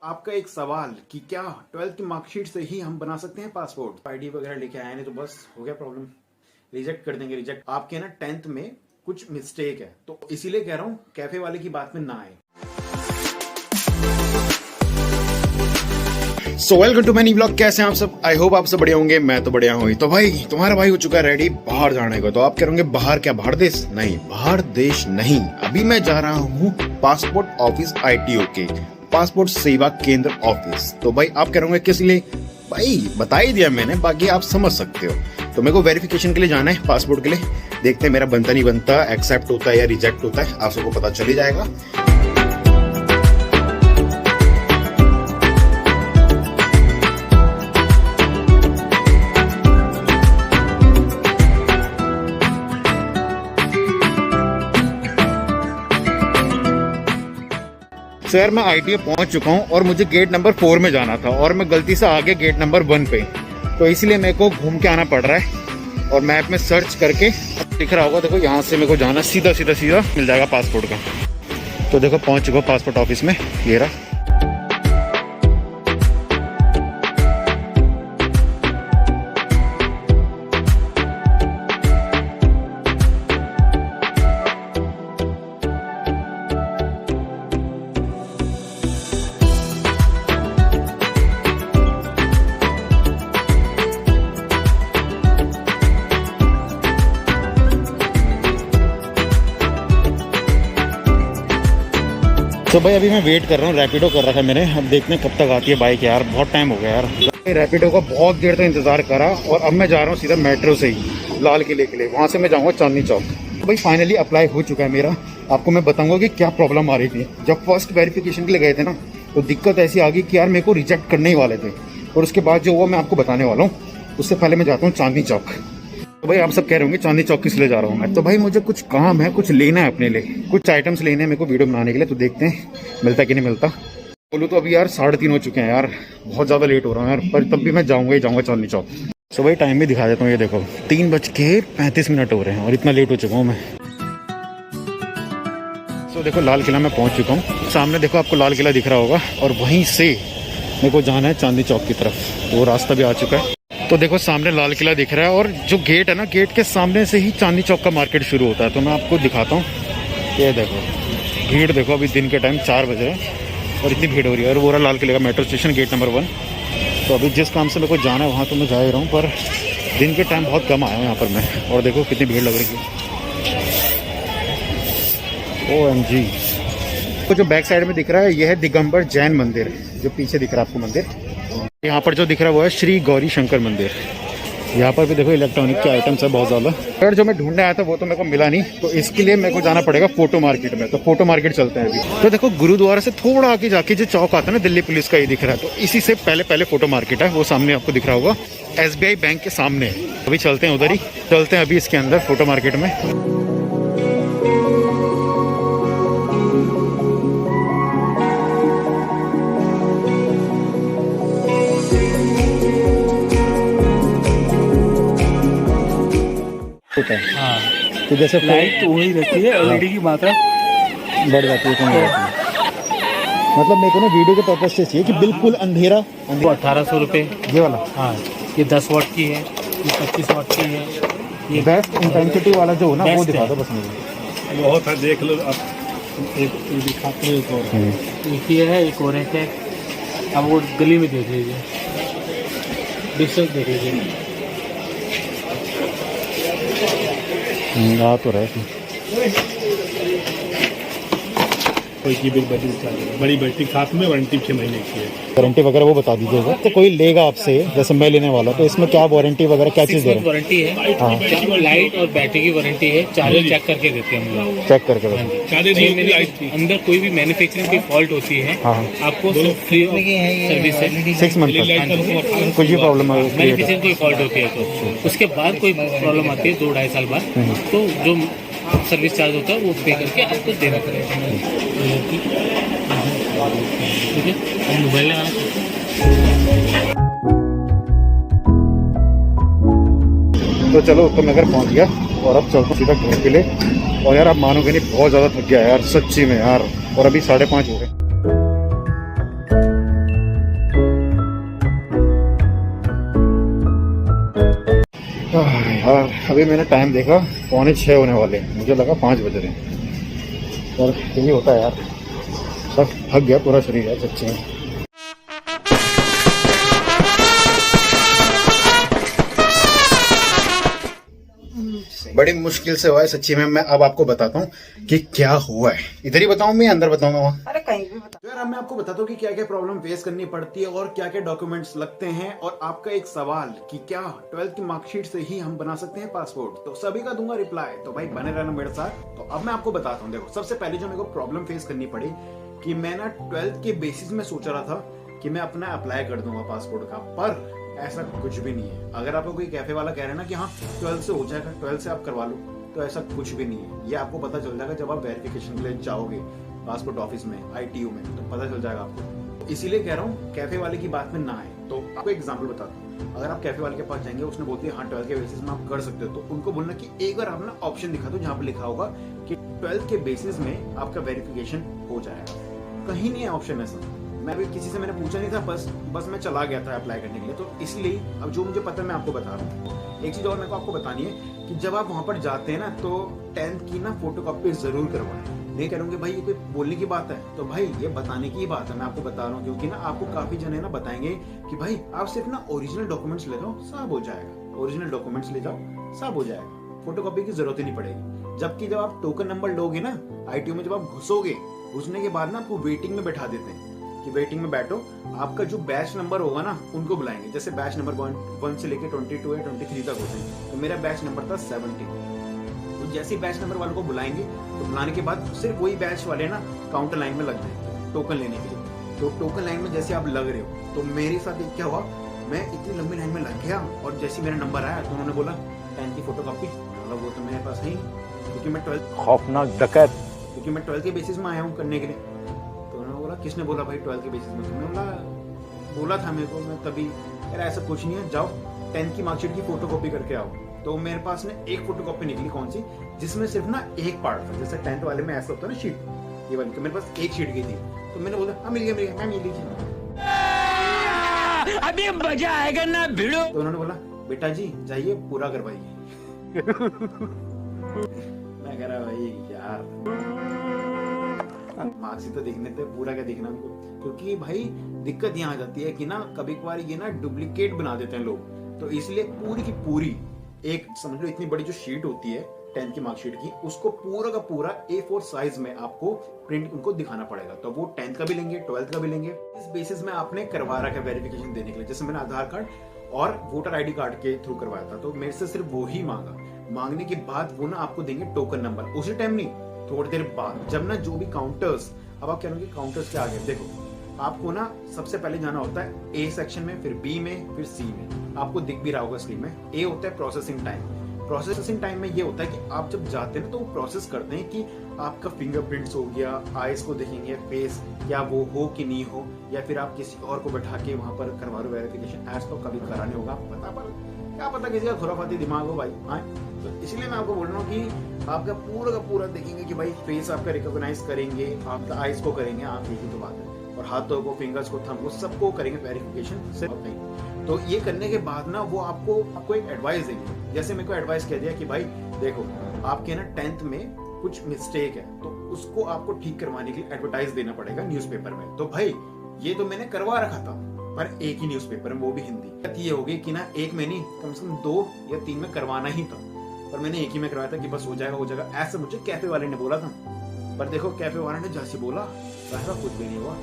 आपका एक सवाल कि क्या 12th की मार्कशीट से ही हम बना सकते हैं पासपोर्ट? आईडी वगैरह लेके आए नहीं तो बस हो गया प्रॉब्लम, रिजेक्ट कर देंगे। रिजेक्ट आपके ना 10th में कुछ मिस्टेक है, तो इसीलिए कह रहा हूँ कैफे वाले की बात में ना आए। So welcome to many blog. कैसे हैं आप सब? आई होप आप सब बढ़िया होंगे। मैं तो बढ़िया हूँ। तो भाई तुम्हारा भाई हो चुका है रेडी बाहर जाने को। तो आप कह रहे होंगे बाहर क्या, बाहर देश? नहीं, बाहर देश नहीं, अभी मैं जा रहा हूँ पासपोर्ट ऑफिस ITO के पासपोर्ट सेवा केंद्र ऑफिस। तो भाई आप कह रहे होंगे किस लिए? भाई बता ही दिया मैंने, बाकी आप समझ सकते हो। तो मेरे को वेरिफिकेशन के लिए जाना है, पासपोर्ट के लिए। देखते हैं मेरा बनता नहीं बनता, एक्सेप्ट होता है या रिजेक्ट होता है, आप सबको पता चल ही जाएगा। सर मैं ITO पहुंच चुका हूं और मुझे गेट नंबर 4 में जाना था और मैं गलती से आ गया गेट नंबर 1 पे, तो इसलिए मेरे को घूम के आना पड़ रहा है। और मैप में सर्च करके दिख रहा होगा, देखो यहाँ से मेरे को जाना सीधा मिल जाएगा पासपोर्ट का। तो देखो पहुंच चुका पासपोर्ट ऑफिस में, ये रहा। तो भाई अभी मैं वेट कर रहा हूँ, रैपिडो कर रखा है मैंने। अब देखते हैं कब तक आती है बाइक यार, बहुत टाइम हो गया यार। रैपिडो का बहुत देर तक इंतजार करा और अब मैं जा रहा हूँ सीधा मेट्रो से ही लाल किले के लिए। वहाँ से मैं जाऊँगा चांदनी चौक। तो भाई फाइनली अप्लाई हो चुका है मेरा। आपको मैं बताऊँगा कि क्या प्रॉब्लम आ रही थी। जब फर्स्ट वेरिफिकेशन के लिए गए थे ना, तो दिक्कत ऐसी आ गई कि यार मेरे को रिजेक्ट करने ही वाले थे। और उसके बाद जो हुआ मैं आपको बताने वाला हूँ। उससे पहले मैं जाता हूँ चांदनी चौक। तो भाई आप सब कह रहे होंगे चांदनी चौक किस लिए जा रहा हूँ मैं? तो भाई मुझे कुछ काम है, कुछ लेना है अपने लिए, कुछ आइटम्स लेने हैं मेरे को वीडियो बनाने के लिए। तो देखते हैं मिलता कि नहीं मिलता। बोलूँ तो अभी यार 3:30 हो चुके हैं यार, बहुत ज़्यादा लेट हो रहा हूँ यार, पर तब भी मैं जाऊँगा ही जाऊँगा चांदनी चौक। तो भाई टाइम भी दिखा देता हूँ, ये देखो 3:35 हो रहे हैं और इतना लेट हो चुका हूँ मैं। तो देखो लाल किला में पहुँच चुका हूँ। सामने देखो आपको लाल किला दिख रहा होगा और वहीं से मेरे को जाना है चांदनी चौक की तरफ। वो रास्ता भी आ चुका है। तो देखो सामने लाल किला दिख रहा है और जो गेट है ना, गेट के सामने से ही चांदनी चौक का मार्केट शुरू होता है। तो मैं आपको दिखाता हूँ, ये देखो भीड़ देखो, अभी दिन के टाइम 4 बज रहे हैं और इतनी भीड़ हो रही है। और वो रहा लाल किले का मेट्रो स्टेशन, गेट नंबर 1। तो अभी जिस काम से मेरे को जाना है वहाँ तो मैं जा ही रहा हूँ, पर दिन के टाइम बहुत कम आया हूँ यहाँ पर मैं। और देखो कितनी भीड़ लग रही है। OMG। तो जो बैक साइड में दिख रहा है ये है दिगंबर जैन मंदिर, जो पीछे दिख रहा है आपको मंदिर। यहाँ पर जो दिख रहा है वो है श्री गौरी शंकर मंदिर। यहाँ पर भी देखो इलेक्ट्रॉनिक के आइटम्स है बहुत ज़्यादा। अगर जो मैं ढूंढने आया था वो तो मेरे को मिला नहीं, तो इसके लिए मेरे को जाना पड़ेगा फोटो मार्केट में। तो फोटो मार्केट चलते हैं अभी। तो देखो गुरुद्वारा से थोड़ा आगे जाके जो चौक आता है ना, दिल्ली पुलिस का, ये दिख रहा है। तो इसी से पहले फोटो मार्केट है, वो सामने आपको दिख रहा होगा, SBI बैंक के सामने। अभी चलते हैं उधर ही, चलते हैं अभी इसके अंदर फोटो मार्केट में। हाँ, तो जैसे लाइट तो वही रहती है, LED की मात्रा बढ़ जाती है, कम हो जाती है। मतलब मेरे को ना वीडियो के पर्पज से चाहिए कि बिल्कुल अंधेरा। वो 1800 रुपये ये वाला? हाँ, ये 10 वाट की है, ये 25 वाट की है। ये बेस्ट इंटेंसिटी वाला जो हो ना वो दिखा दो बस मुझे। बहुत है, देख लो आप। एक दिखाते हैं, एक और एक ये है, एक और है। अब वो गली में देख लीजिए, डिस्टेंस देख लीजिए। आ तो रहे कोई की बिल बैटरी चाहिए, बड़ी बैटरी साथ में, वारंटी 6 महीने की है। वारंटी वगैरह वो बता दीजिएगा। तो कोई लेगा आपसे, जैसे मैं लेने वाला, तो इसमें क्या वारंटी वगैरह क्या चीज़ दे रहे हैं? वारंटी है, हाँ, लाइट और बैटरी की वारंटी है। चार्जर चेक करके देते हैं हम लोग, चेक करके बस। अंदर कोई भी मैन्युफैक्चरिंग की फॉल्ट होती है, हाँ, आपको फ्री सर्विस है 6 मंथ तक। कुछ भी प्रॉब्लम मैन्युफैक्चरिंग कोई फॉल्ट होती है तो उसके बाद कोई प्रॉब्लम आती है 2-2.5 साल बाद, तो जो सर्विस चार्ज होता है वो पे करके आपको देना पड़ेगा। ठीक है, अब मोबाइल लगाना। तो चलो तो मैं घर पहुंच गया और अब चलता सीधा घर के लिए। और यार आप मानोगे नहीं, बहुत ज़्यादा थक गया यार सच्ची में यार। और अभी 5:30 हो गए। और अभी मैंने टाइम देखा 5:45 होने वाले हैं, मुझे लगा 5 बज रहे हैं। और यही होता है यार, सब थक गया पूरा शरीर है सच्ची में। बड़ी मुश्किल से हुआ है सच्ची में। मैं अब आपको बताता हूँ कि क्या हुआ है। इधर ही बताऊँ मैं अंदर बताऊंगा वहाँ? अरे कहीं भी बता। यार अब मैं आपको बताता हूँ कि क्या क्या प्रॉब्लम फेस करनी पड़ती है और क्या क्या डॉक्यूमेंट्स लगते हैं। और आपका एक सवाल कि क्या 12th की मार्कशीट से ही हम बना सकते हैं पासपोर्ट, तो सभी का दूंगा रिप्लाई। तो भाई बने रहना मेरे साथ। तो अब मैं आपको बताता हूँ। देखो, सबसे पहले जो मेरे को प्रॉब्लम फेस करनी पड़ी कि मैं ना 12th के बेसिस में सोच रहा था कि मैं अपना अप्लाई कर दूंगा पासपोर्ट का, पर ऐसा कुछ भी नहीं है। अगर आपको कोई कैफे वाला कह रहे हैं ना कि हाँ 12th से हो जाएगा, 12th से आप करवा लो, तो ऐसा कुछ भी नहीं है। ये आपको पता चल जाएगा जब आप वेरिफिकेशन के लिए जाओगे पासपोर्ट ऑफिस में, ITU में, तो पता चल जाएगा आपको। इसीलिए कह रहा हूँ कैफे वाले की बात में ना आए। तो आपको एग्जाम्पल बताता हूँ। अगर आप कैफे वाले के पास जाएंगे, उसने बोलती है हाँ 12th के बेसिस में आप कर सकते हो, तो उनको बोलना कि एक बार आप ना ऑप्शन दिखा दो जहाँ पे लिखा होगा कि 12th के बेसिस में आपका वेरिफिकेशन हो जाएगा। कहीं नहीं है ऑप्शन ऐसा। मैं अभी किसी से मैंने पूछा नहीं था, बस मैं चला गया था अप्लाई करने के लिए। तो इसलिए अब जो मुझे पता है मैं आपको बता रहा हूँ। एक चीज और मेरे को आपको बतानी है कि जब आप वहां पर जाते हैं ना, तो 10th की ना फोटोकॉपी जरूर करवाएं। नहीं करूंगे भाई ये कोई बोलने की बात है, तो भाई ये बताने की बात है। मैं आपको बता रहा हूँ क्योंकि ना आपको काफी जने ना बताएंगे कि भाई आप सिर्फ ना ओरिजिनल डॉक्यूमेंट्स ले जाओ, सब हो जाएगा। ओरिजिनल डॉक्यूमेंट्स ले जाओ, सब हो जाएगा, फोटोकॉपी की जरूरत ही नहीं पड़ेगी। जबकि जब आप टोकन नंबर लोगे ना ITU में, जब आप घुसोगे, घुसने के बाद ना आपको वेटिंग में बैठा देते हैं कि वेटिंग में बैठो, आपका जो बैच नंबर होगा ना उनको बुलाएंगे। जैसे बैच नंबर 1 से लेके 22 या 23 तक होते हैं, तो मेरा बैच नंबर था 70। तो जैसे ही बैच नंबर वालों को बुलाएंगे, तो बुलाने के बाद सिर्फ वही बैच वाले ना काउंटर लाइन में लग जाएंगे टोकन लेने के लिए। तो टोकन लाइन में जैसे आप लग रहे हो, तो मेरे साथ क्या हुआ, मैं इतनी लंबी लाइन में लग गया और जैसे मेरा नंबर आया तो उन्होंने बोला 10th की फोटोकॉपी। मतलब वो तो मेरे पास है ही, क्योंकि मैं 12th खौफनाक डकैत। क्योंकि मैं 12th के बेसिस में आया हूँ करने के लिए। किसने बोला भाई 12th के बेसिस में? तुमने बोला था मेरे को, मैं तभी यार ऐसा कुछ नहीं है, जाओ 10th की मार्कशीट की फोटोकॉपी करके आओ। तो मेरे पास ना एक फोटोकॉपी निकली, कौन सी, जिसमें सिर्फ ना एक पार्ट था। जैसे 10th वाले में ऐसा होता है ना शीट, ये वाली, तो मेरे पास एक शीट की थी। तो मैंने बोला हाँ मिल गया मैम, ये लीजिए, अभी मजा आएगा ना भिड़ो। तो उन्होंने बोला बेटा जी जाइए पूरा करवाइए। मैं कह रहा भाई यार मार्क्स तो देखने थे, पूरा क्या देखना उनको। क्योंकि भाई दिक्कत यहाँ आ जाती है कि ना कभी कभार ये ना डुप्लीकेट बना देते हैं लोग। तो इसलिए पूरी की पूरी एक समझ लो इतनी बड़ी जो शीट होती है 10th की मार्कशीट की, उसको पूरा का पूरा A4 साइज में आपको प्रिंट उनको दिखाना पड़ेगा। तो वो 10th का भी लेंगे, 12th का भी लेंगे। इस बेसिस में आपने करवा रखा है वेरिफिकेशन देने के लिए। जैसे मैंने आधार कार्ड और वोटर ID कार्ड के थ्रू करवाया था, तो मेरे से सिर्फ वो ही मांगा। मांगने के बाद वो ना आपको देंगे टोकन नंबर, उसी टाइम नहीं, थोड़ी देर बाद। जब ना जो भी काउंटर्स, अब आप कह रहे हो काउंटर्स के आगे देखो, आपको ना सबसे पहले जाना होता है A सेक्शन में, फिर B में, फिर C में। आपको दिख भी रहा होगा स्क्रीन में। A होता है प्रोसेसिंग टाइम। प्रोसेसिंग टाइम में ये होता है कि आप जब जाते हैं ना, तो वो प्रोसेस करते हैं कि आपका फिंगरप्रिंट्स हो गया, आईज को देखेंगे, फेस क्या वो हो कि नहीं हो, या फिर आप किसी और को बैठा के वहां पर करवा लो वेरिफिकेशन। ऐसा तो कभी कराने होगा, पता पर क्या पता किसी का खुराफाती दिमाग हो भाई। हाँ, तो इसलिए मैं आपको बोल रहा हूँ कि आपका पूरा का पूरा देखेंगे कि भाई फेस आपका रिकॉग्नाइज करेंगे, आपका आईज को करेंगे, आंख की तो बात है, और हाथों को, फिंगर्स को, थंब को, सबको करेंगे वेरिफिकेशन से। तो ये करने के बाद ना वो आपको एक एडवाइस देंगे। जैसे मेरे को एडवाइस कह दिया कि भाई देखो आपके ना 10th में कुछ मिस्टेक है, तो उसको आपको ठीक करवाने के लिए एडवर्टाइज देना पड़ेगा न्यूज़पेपर में। तो भाई ये तो मैंने करवा रखा था, पर एक ही न्यूज़पेपर में, वो भी हिंदी। ये होगी कि ना एक में नहीं, कम से कम 2 या 3 में करवाना ही था, पर मैंने एक ही में करवाया था कि बस हो जाएगा, ऐसा मुझे कैफे वाले ने बोला था। पर देखो कैफे वाले ने जैसे बोला वैसा कुछ भी नहीं हुआ।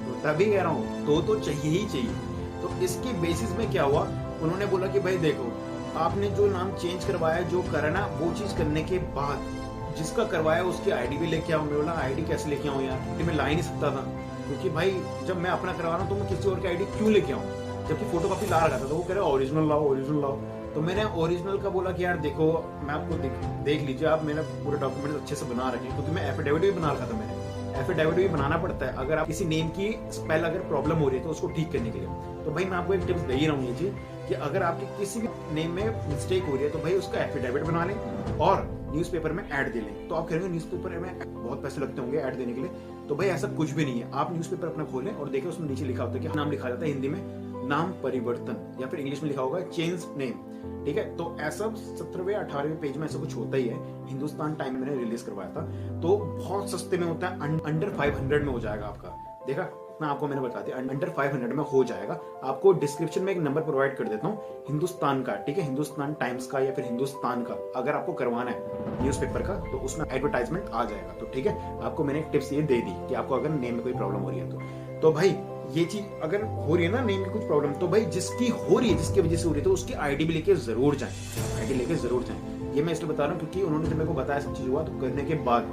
तो तभी कह रहा हूँ तो चाहिए ही चाहिए। तो इसके बेसिस में क्या हुआ, उन्होंने बोला कि भाई देखो आपने जो नाम चेंज करवाया, जो करना, वो चीज करने के बाद जिसका करवाया उसकी ID भी लेके आओ। मैं बोला ID कैसे लेके आऊँ यार, मैं ला ही नहीं सकता था, क्योंकि भाई जब मैं अपना करवा रहा हूँ तो मैं किसी और की ID क्यों लेके आऊँ, जबकि फोटोकॉपी ला रखा था। तो वो कह रहे ओरिजिनल लाओ, ओरिजिनल लाओ। तो मैंने ओरिजिनल का बोला कि यार देखो मैं आपको देख लीजिए, आप मेरा पूरे डॉक्यूमेंट अच्छे से बना रखें, क्योंकि मैं एफिडेविट भी बना रखा था। मैंने एफिडेविट भी बनाना पड़ता है अगर आप किसी नेम की स्पेल अगर प्रॉब्लम हो रही है तो उसको ठीक करने के लिए। तो भाई मैं आपको एक टिप्स दे ही रहा हूँ ये चीज कि अगर आपकी किसी भी नेम में मिस्टेक हो रही है तो भाई उसका एफिडेविट बना लें और न्यूज़पेपर में ऐड दे लें। तो आप कह रहे हो न्यूज़पेपर में बहुत पैसे लगते होंगे ऐड देने के लिए, तो भाई ऐसा कुछ भी नहीं है। आप न्यूज़पेपर अपना खोलें और देखें, उसमें नीचे लिखा होता है कि नाम लिखा जाता है हिंदी में नाम परिवर्तन, या फिर इंग्लिश में लिखा होगा चेंज नेम। ठीक है। तो ऐसा 17वें 18वें पेज में ऐसा कुछ होता ही है। हिंदुस्तान टाइम मैंने रिलीज करवाया था, तो बहुत सस्ते में होता है, अंडर 500 में हो जाएगा आपका। देखा ना, आपको मैंने बता दिया अंडर 500 में हो जाएगा। आपको डिस्क्रिप्शन में एक नंबर प्रोवाइड कर देता हूँ हिंदुस्तान का, ठीक है, हिंदुस्तान टाइम्स का या फिर हिंदुस्तान का। अगर आपको करवाना है न्यूज़पेपर का तो उसमें एडवर्टाइजमेंट आ जाएगा। तो ठीक है, आपको मैंने एक टिप्स ये दे दी कि आपको अगर नेम में कोई प्रॉब्लम हो रही है तो भाई ये चीज अगर हो रही है ना नेम में कुछ प्रॉब्लम, तो भाई जिसकी हो रही है, जिसकी वजह से हो रही है, तो उसकी आईडी भी लेके जरूर जाएं, आईडी लेके जरूर जाएं। ये मैं इसलिए बता रहा हूँ क्योंकि उन्होंने जब मेरे को बताया सब चीज हुआ, तो करने के बाद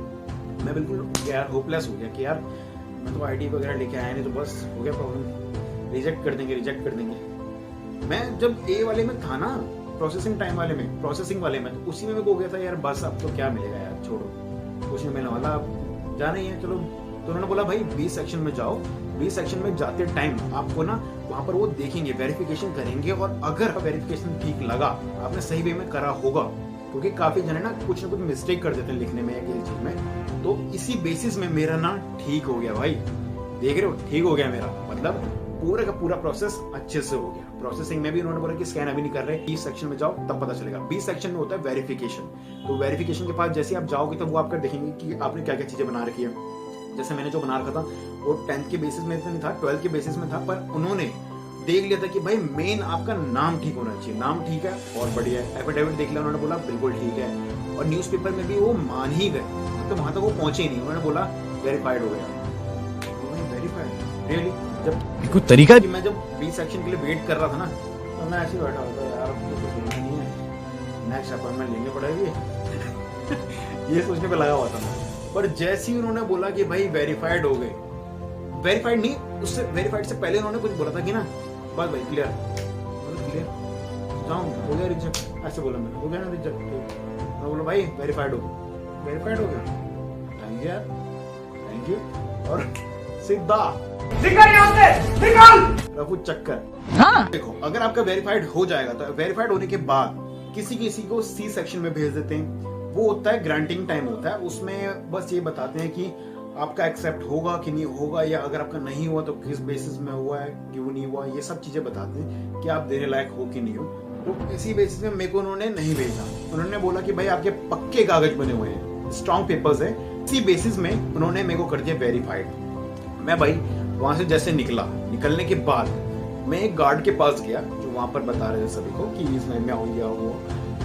मैं बिल्कुल यार होपलेस हो गया कि यार मैं तो आईडी वगैरह लेके आया नहीं, तो बस हो गया प्रॉब्लम, रिजेक्ट कर देंगे। मैं जब ए वाले में था ना, प्रोसेसिंग टाइम वाले में, प्रोसेसिंग वाले में, तो उसी में मेरे को हो गया था यार बस अब तो क्या मिलेगा यार, छोड़ो कुछ नहीं मिलने वाला, अब जाना ही है चलो। तो उन्होंने बोला भाई बी सेक्शन में जाओ, बी सेक्शन में जाते टाइम आपको ना वहां पर वो देखेंगे, वेरिफिकेशन करेंगे, और अगर वेरिफिकेशन ठीक लगा, आपने सही वे में करा होगा, क्योंकि काफी जने ना कुछ मिस्टेक कर देते हैं लिखने में या किसी चीज में, तो इसी बेसिस में मेरा ना ठीक हो गया भाई, देख रहे हो, ठीक हो गया मेरा, मतलब पूरा का पूरा प्रोसेस अच्छे से हो गया। प्रोसेसिंग में भी उन्होंने बोला कि स्कैन अभी नहीं कर रहे, बी सेक्शन में जाओ तब पता चलेगा। बी सेक्शन में होता है वेरिफिकेशन, तो वेरिफिकेशन के पास जैसे आप जाओगे तो वो आपका देखेंगे कि आपने क्या क्या चीजें बना रखी है। जैसे मैंने जो बना रखा था वो 10th के बेसिस में तो नहीं था, 12th के बेसिस में था, पर उन्होंने देख लिया था कि भाई मेन आपका नाम ठीक होना चाहिए, नाम ठीक है और बढ़िया है। एफिडेविट देख लिया, उन्होंने बोला बिल्कुल ठीक है, और न्यूज़पेपर में भी वो मान ही गए, तो वहां तक वो पहुंचे ही नहीं, उन्होंने बोला वेरीफाइड हो गया। वेरीफाइड रियली, जब कुछ तरीका कि मैं जब बी सेक्शन के लिए वेट कर रहा था ना, तो मैं ऐसे ही बैठा होता यार, अब तो कुछ होना नहीं है, नेक्स्ट अपॉइंटमेंट लेनी पड़ेगी ये सोचने पे लगा हुआ था मैं। पर जैसे ही उन्होंने बोला कि भाई वेरीफाइड हो गए, वेरीफाइड नहीं, उससे वेरीफाइड से पहले उन्होंने कुछ बोला था कि ना बस भाई क्लियर, क्लियर जाऊँ, हो गया रिजेक्ट, ऐसे बोला मैंने, हो गया ना रिजेक्ट, मैं बोला भाई वेरीफाइड हो गया, वेरीफाइड हो गया, थैंक यू यार, थैंक यू, और सीधा निकल यहाँ से, निकल रफू चक्कर। हाँ। देखो अगर आपका वेरीफाइड हो जाएगा, तो वेरीफाइड होने के बाद किसी को सी सेक्शन में भेज देते हैं, वो होता है ग्रांटिंग टाइम होता है, उसमें बस ये बताते हैं कि आपका एक्सेप्ट होगा कि नहीं होगा, या अगर आपका नहीं हुआ तो किस बेसिस में हुआ है, क्यों नहीं हुआ, ये सब चीजें बताते हैं कि आप देने लायक हो कि नहीं हो। तो इसी बेसिस में मेरे को उन्होंने नहीं भेजा, उन्होंने बोला कि भाई आपके पक्के कागज बने हुए हैं, स्ट्रॉन्ग पेपर्स है, इसी बेसिस में उन्होंने मेरे को कर दिया वेरीफाइड। मैं भाई वहां से जैसे निकलने के बाद मैं एक गार्ड के पास गया जो वहां पर बता रहे थे सभी को कि इस लाइन में हो गया वो,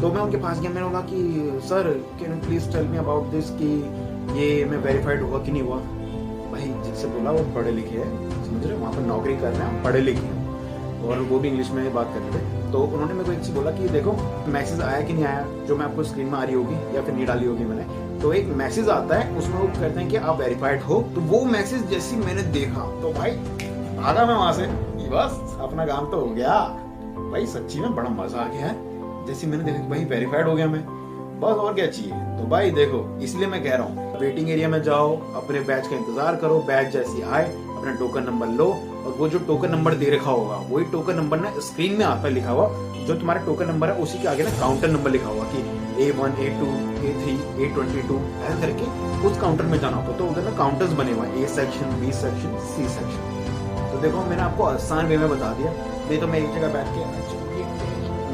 तो मैं उनके पास गया, मैंने बोला कि sir can you please tell me about this, कि ये मैं वेरीफाइड हुआ कि नहीं हुआ। भाई जिससे बोला वो पढ़े लिखे हैं, समझ रहे, वहाँ पर नौकरी कर रहे हैं, पढ़े लिखे हैं, और वो भी इंग्लिश में बात कर रहे थे। तो उन्होंने मेरे को एक चीज बोला कि देखो मैसेज आया कि नहीं आया, जो मैं आपको स्क्रीन में आ रही होगी या फिर नहीं डाली होगी मैंने, तो एक मैसेज आता है, उसमें वो कहते हैं कि आप वेरीफाइड हो। तो वो मैसेज जैसे मैंने देखा तो भाई भागा मैं वहां से, बस अपना काम तो हो गया भाई, सच्ची में बड़ा मजा आ गया है। जैसे मैंने देखा कि भाई वेरीफाइड हो गया मैं, बस और क्या चाहिए। तो भाई देखो इसलिए मैं कह रहा हूँ वेटिंग एरिया में जाओ, अपने बैच का इंतजार करो, बैच जैसी आए अपना टोकन नंबर लो, और वो जो टोकन नंबर दे रखा होगा वही टोकन नंबर ना स्क्रीन में आता है लिखा हुआ, जो तुम्हारा टोकन नंबर है उसी के आगे ना काउंटर नंबर लिखा हुआ कि A1 A2 A3 A22 ऐसा करके उस काउंटर में जाना होगा। तो उधर ना काउंटर्स बने हुए हैं, A section, B section, C section. तो देखो मैंने आपको आसान वे में बता दिया, नहीं तो मैं एक जगह बैठ के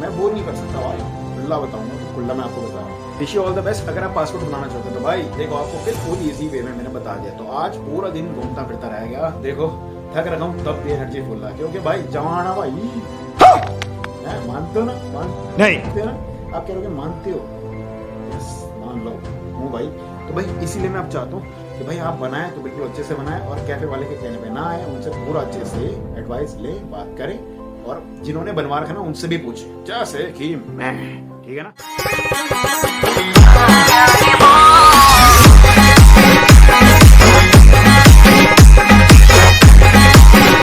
मैं बोल नहीं कर सकता भाई, खुला बताऊंगा तो खुला मैं आपको बता रहा हूँ। Wish you all the best. अगर आप पासपोर्ट बनाना चाहते हो तो भाई देखो आपको बिल्कुल इजी वे में मैंने बता दिया। तो आज पूरा दिन घूमता फिरता रह गया, देखो थक रखा हूँ तब भी एनर्जी फुल रहा, क्योंकि भाई जवाना भाई मानते हो ना, मानते हो ना, आप कह रहे हो मानते हो, मान लो हूँ भाई। तो भाई इसीलिए मैं आप चाहता हूँ कि भाई आप बनाएं तो बिल्कुल अच्छे से बनाएं, और कैफे वाले के कहने पे ना आए, उनसे पूरा अच्छे से एडवाइस ले, बात करें, और जिन्होंने बनवा रखा ना उनसे भी पूछें, जैसे कि मैं, ठीक है ना।